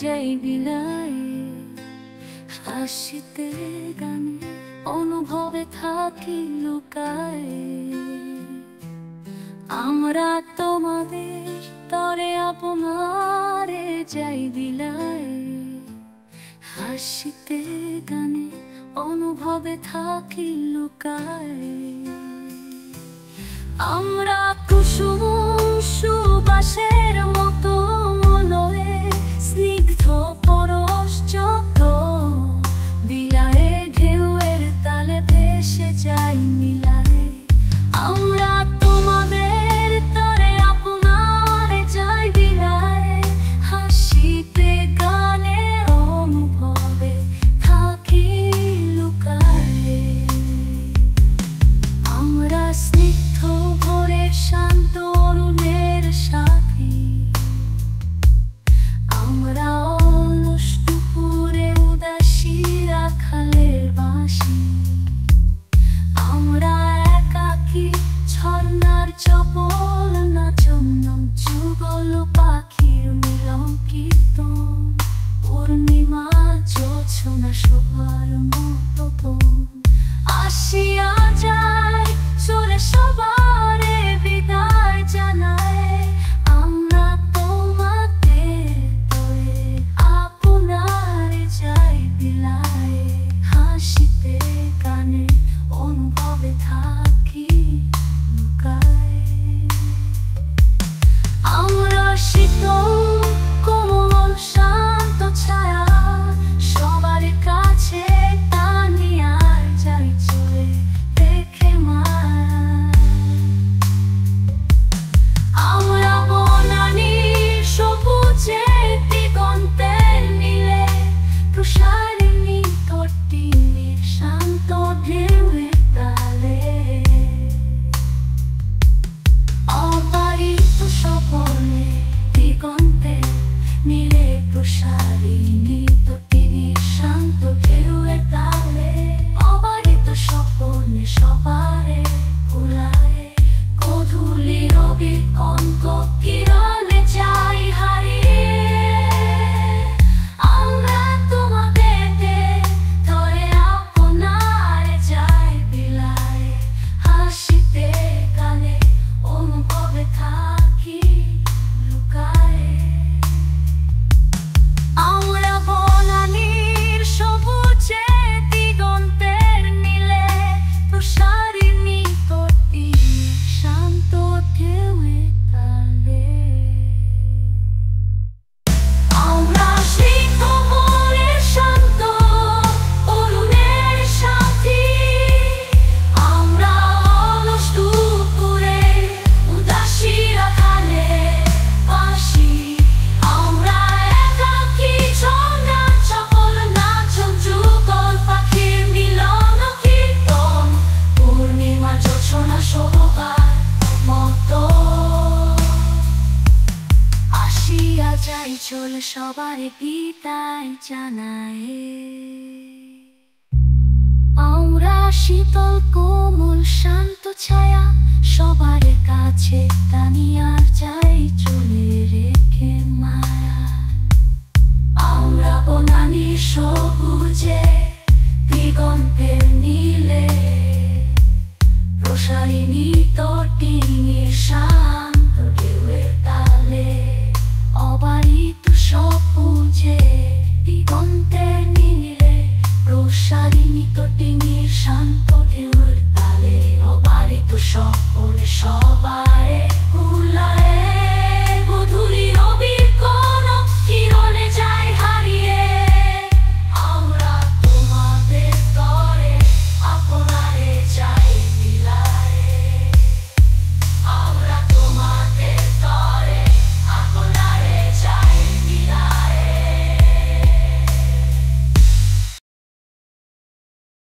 যাই বিলাই, হাসিতে গানে অনুভবে থাকি লুকায়। আমরা তোমাদের তরে আপনারে যাই বিলাই, হাসিতে গানে অনুভবে থাকি লুকায়। আমরা কুসুম সুবাসের মতো মলয়ে স্নিগ্ধ পরশ যত, বিলায়ে ঢেউয়ের তালে ভেসে যাই মিলায়ে। আমরা তোমাদের তরে আপনারে যাই বিলায়ে, হাসিতে গানে অনুভবে থাকি লুকায়ে। আমরা স্নিগ্ধ ভোরের শান্ত অরুণের সাথী, আমরা অলস দুপুরে উদাসী রাখালের বাঁশি। আমরা একাকী ঝর্ণার চপল নাচন, যুগল পাখির মিলন কীর্তন, পূর্ণিমা জোছনা শোভার মতো আসিয়া যায় চলে সবারে বিদায় জানায়। আমরা তোমাদের তরে আপনারে যাই বিলায়, হাসিতে গানে অনুভবে থাকি লুকায়। আমরা শীতল কোমল শান্ত ছায়া, সবার কাছে টানিয়া যাই চলে দেখে মায়া। আমরা বনানী সবুজে দিগন্তের নীলে, প্রসারিণী তটিনীর শান্ত ঢেউয়ের তালে। অবারিত স্বপনে দিগন্তে নীলে, প্রসারিণী তটিনীর শান্ত ঢেউয়ের তালে। অবারিত স্বপনে সবারে ভুলায়, গোধূলি রবির কন্ত কিরণে যাই হারিয়ে। আমরা তোমাদের তরে আপনারে যাই বিলায়, হাসিতে গানে অনুভবে থাকি লুকায়। আমরা বনানীর সবুজে দিগন্তের নীলে, প্রসারিণী তটিনীর শান্ত ঢেউয়ের তালে। আমরা স্নিগ্ধ ভোরের শান্ত অরুণের সাথী, আমরা অলস দুপুরে উদাসী রাখালের বাঁশি। আমরা একাকী ঝর্ণার চপল নাচন, যুগল পাখির মিলন কীর্তন, পূর্ণিমা জোছনা শোভার মতো আসিয়া যাই চলে সবারে বিদায় জানায়। আমরা শীতল কোমল শান্ত ছায়া, সবার কাছে টানিয়া